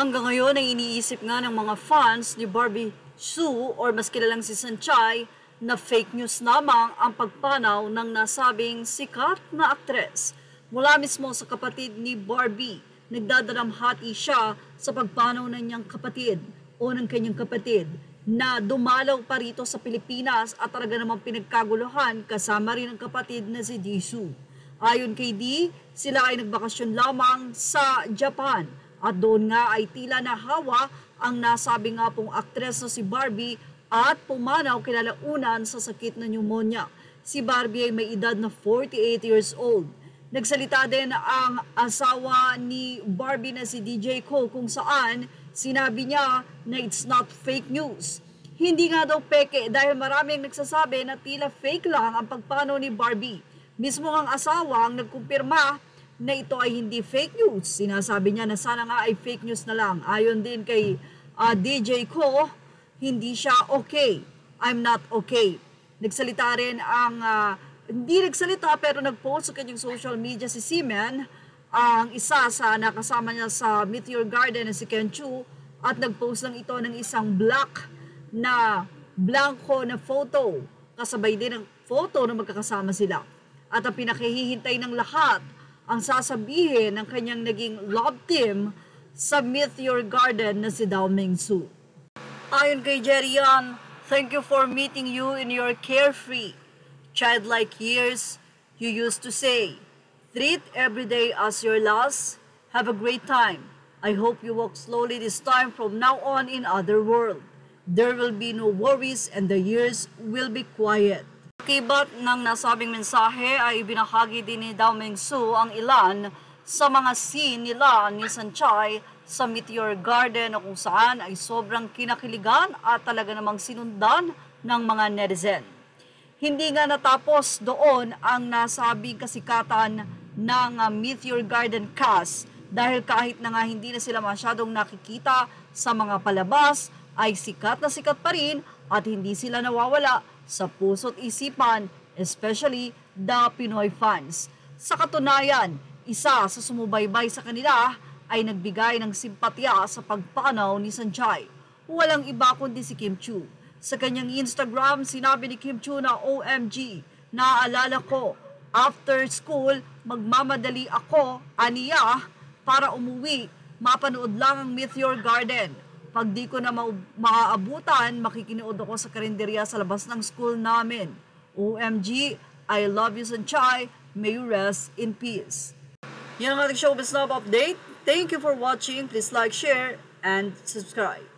Hanggang ngayon ay iniisip nga ng mga fans ni Barbie Sue or mas kilalang si Sanchay na fake news lamang ang pagpanaw ng nasabing sikat na aktres. Mula mismo sa kapatid ni Barbie, nagdadalamhati siya sa pagpanaw ng niyang kapatid o ng kanyang kapatid na dumalaw pa rito sa Pilipinas at talaga namang pinagkaguluhan kasama rin ang kapatid na si Jisoo. Ayon kay D, sila ay nagbakasyon lamang sa Japan at doon nga ay tila nahawa ang nasabi nga pong aktres na si Barbie at pumanaw kinalaunan sa sakit na pneumonia. Si Barbie ay may edad na 48 years old. Nagsalita din ang asawa ni Barbie na si DJ Ko kung saan sinabi niya na it's not fake news. Hindi nga daw peke dahil maraming nagsasabi na tila fake lang ang pagpanaw ni Barbie. Mismo ang asawa ang nagkumpirma na ito ay hindi fake news. Sinasabi niya na sana nga ay fake news na lang. Ayon din kay DJ Ko, hindi siya okay. I'm not okay. Nagsalita rin ang, hindi nagsalita pero nagpost sa kanyang social media si Seaman, ang isa sa nakasama niya sa Meteor Garden na si Ken Chu, at nagpost lang ito ng isang black na blanco na photo. Kasabay din ang photo na magkakasama sila. At ang pinakihihintay ng lahat, ang sasabihin ng kanyang naging love team sa Meteor Garden na si Dao Mingsu. Ayon kay Jerry Yan, thank you for meeting you in your carefree, childlike years. You used to say, treat every day as your last. Have a great time. I hope you walk slowly this time from now on in other world. There will be no worries and the years will be quiet. Kibat ng nasabing mensahe ay ibinahagi din ni Dao Mingsu ang ilan sa mga scene nila ni Sanchay sa Meteor Garden na kung saan ay sobrang kinakiligan at talaga namang sinundan ng mga netizen. Hindi nga natapos doon ang nasabing kasikatan ng Meteor Garden cast dahil kahit na nga hindi na sila masyadong nakikita sa mga palabas ay sikat na sikat pa rin at hindi sila nawawala sa puso't isipan, especially the Pinoy fans. Sa katunayan, isa sa sumubaybay sa kanila ay nagbigay ng simpatya sa pagpanaw ni Sanchay. Walang iba kundi si Kim Chu. Sa kanyang Instagram, sinabi ni Kim Chu na OMG, naaalala ko, after school, magmamadali ako, aniya, para umuwi, mapanood lang ang Meteor Garden. Pag di ko na maaabutan, makikinood ako sa karinderya sa labas ng school namin. OMG, I love you Sanchay, may you rest in peace. Yan ang ating showbiz love update. Thank you for watching. Please like, share, and subscribe.